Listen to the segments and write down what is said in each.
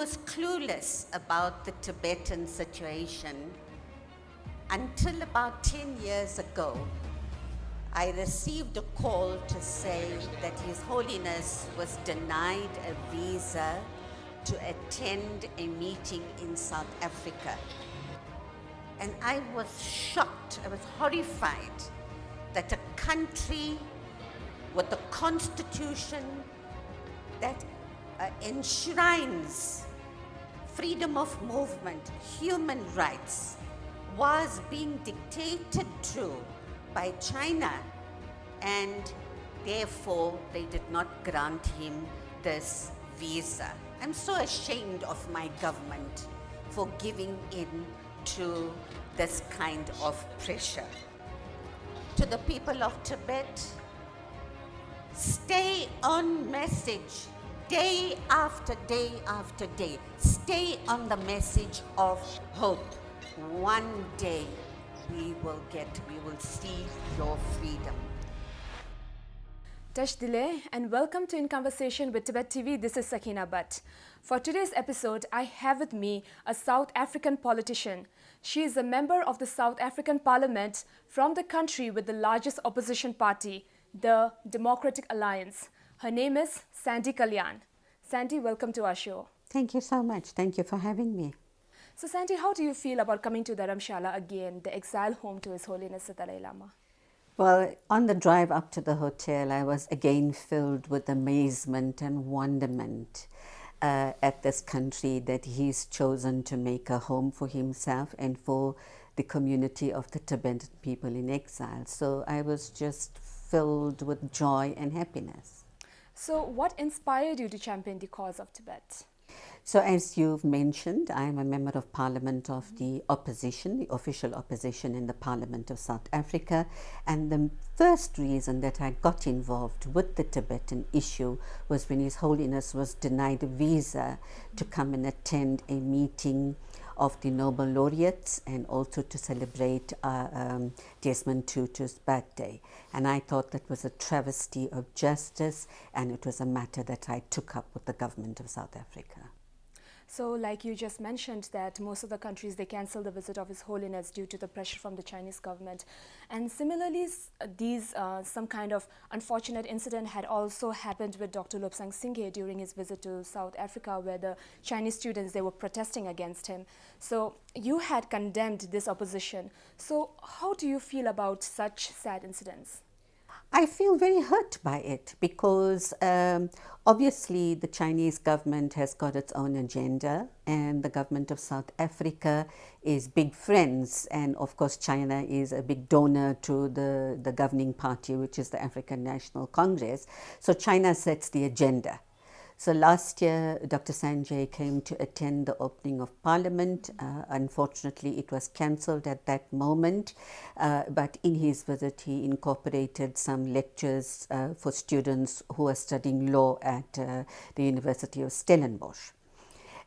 was clueless about the Tibetan situation until about 10 years ago. I received a call to say that His Holiness was denied a visa to attend a meeting in South Africa. And I was shocked, I was horrified that a country with a constitution that enshrines freedom of movement, human rights, was being dictated to by China, and therefore they did not grant him this visa. I'm so ashamed of my government for giving in to this kind of pressure. To the people of Tibet, stay on message day after day after day. Stay on the message of hope. One day we will see your freedom. Tash Dile, and welcome to In Conversation with Tibet TV. This is Sakina Butt. For today's episode, I have with me a South African politician. She is a member of the South African Parliament from the country with the largest opposition party, the Democratic Alliance. Her name is Sandy Kalyan. Sandy, welcome to our show. Thank you so much. Thank you for having me. So Sandy, how do you feel about coming to Dharamshala again, the exile home to His Holiness the Dalai Lama? Well, on the drive up to the hotel, I was again filled with amazement and wonderment at this country that he's chosen to make a home for himself and for the community of the Tibetan people in exile. So I was just filled with joy and happiness. So what inspired you to champion the cause of Tibet? So as you've mentioned, I am a member of Parliament of the opposition, the official opposition in the Parliament of South Africa. And the first reason that I got involved with the Tibetan issue was when His Holiness was denied a visa to come and attend a meeting of the Nobel laureates and also to celebrate Desmond Tutu's birthday. And I thought that was a travesty of justice, and it was a matter that I took up with the government of South Africa. So like you just mentioned that most of the countries, they cancelled the visit of His Holiness due to the pressure from the Chinese government. And similarly, some kind of unfortunate incident had also happened with Dr. Lobsang Singye during his visit to South Africa, where the Chinese students, they were protesting against him. So you had condemned this opposition. So how do you feel about such sad incidents? I feel very hurt by it because obviously the Chinese government has got its own agenda, and the government of South Africa is big friends, and of course China is a big donor to the governing party, which is the African National Congress. So China sets the agenda. So last year, Dr. Sanjay came to attend the opening of Parliament. Unfortunately, it was cancelled at that moment, but in his visit, he incorporated some lectures for students who are studying law at the University of Stellenbosch.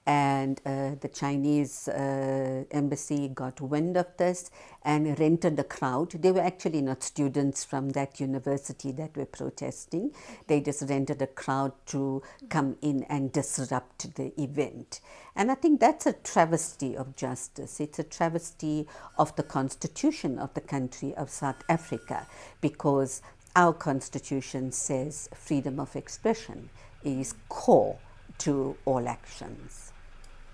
And the Chinese embassy got wind of this and rented a crowd. They were actually not students from that university that were protesting. They just rented a crowd to come in and disrupt the event. And I think that's a travesty of justice. It's a travesty of the constitution of the country of South Africa, because our constitution says freedom of expression is core to all actions.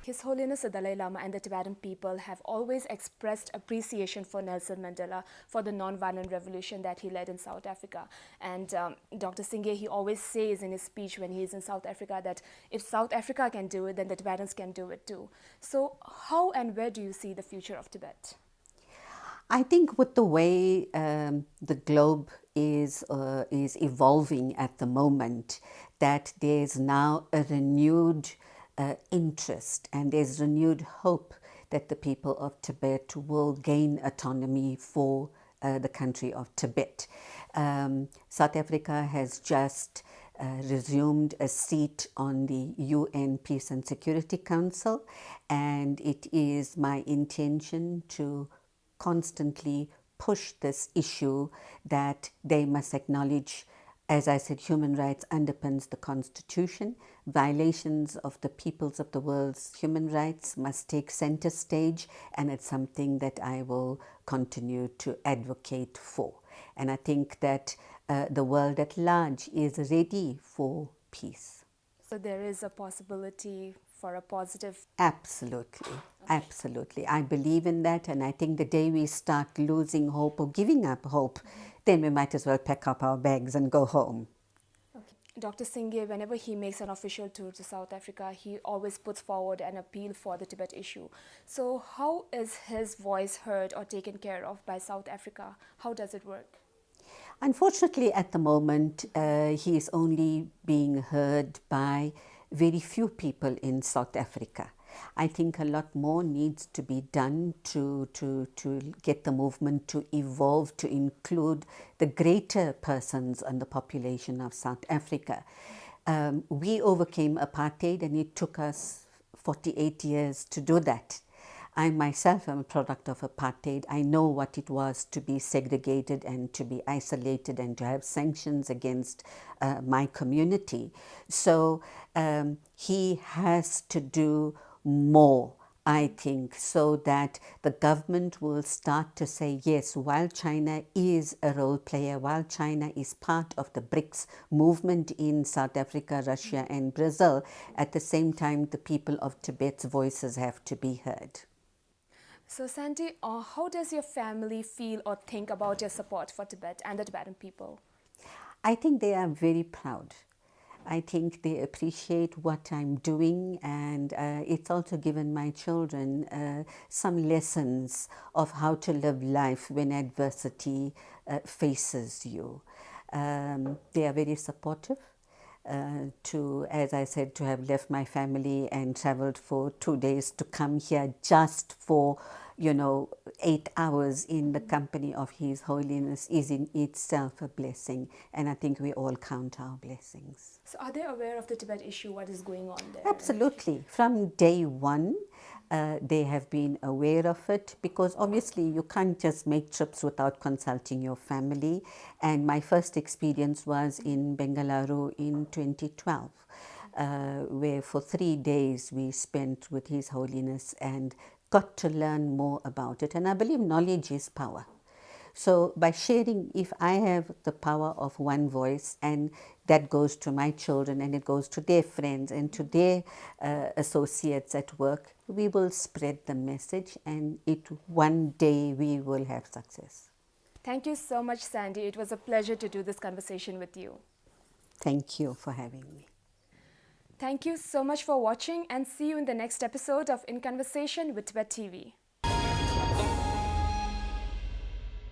His Holiness the Dalai Lama and the Tibetan people have always expressed appreciation for Nelson Mandela for the non-violent revolution that he led in South Africa. And Dr. Singye, he always says in his speech when he is in South Africa that if South Africa can do it, then the Tibetans can do it too. So how and where do you see the future of Tibet? I think with the way the globe is evolving at the moment, that there's now a renewed interest and there's renewed hope that the people of Tibet will gain autonomy for the country of Tibet. South Africa has just resumed a seat on the UN Peace and Security Council, and it is my intention to constantly push this issue that they must acknowledge as I said, human rights underpins the Constitution. Violations of the peoples of the world's human rights must take center stage, and it's something that I will continue to advocate for. And I think that the world at large is ready for peace. So there is a possibility for a positive. Absolutely, absolutely. I believe in that, and I think the day we start losing hope or giving up hope, then we might as well pack up our bags and go home. Okay. Dr. Singh, whenever he makes an official tour to South Africa, he always puts forward an appeal for the Tibet issue. So how is his voice heard or taken care of by South Africa? How does it work? Unfortunately, at the moment, he is only being heard by very few people in South Africa. I think a lot more needs to be done to get the movement to evolve, to include the greater persons and the population of South Africa. We overcame apartheid, and it took us 48 years to do that. I myself am a product of apartheid. I know what it was to be segregated and to be isolated and to have sanctions against my community. So he has to do more, I think, so that the government will start to say, yes, while China is a role player, while China is part of the BRICS movement in South Africa, Russia and Brazil, at the same time, the people of Tibet's voices have to be heard. So Sandy, how does your family feel or think about your support for Tibet and the Tibetan people? I think they are very proud. I think they appreciate what I'm doing, and it's also given my children some lessons of how to live life when adversity faces you. They are very supportive. As I said, to have left my family and traveled for 2 days to come here just for 8 hours in the company of His Holiness is in itself a blessing, and I think we all count our blessings. So are they aware of the Tibet issue, what is going on there? Absolutely. From day one, they have been aware of it, because obviously you can't just make trips without consulting your family. And my first experience was in Bengaluru in 2012. Where for 3 days we spent with His Holiness and got to learn more about it. And I believe knowledge is power. So by sharing, if I have the power of one voice, and that goes to my children and it goes to their friends and to their associates at work, we will spread the message, and one day we will have success. Thank you so much, Sandy. It was a pleasure to do this conversation with you. Thank you for having me. Thank you so much for watching, and see you in the next episode of In Conversation with Tibettv.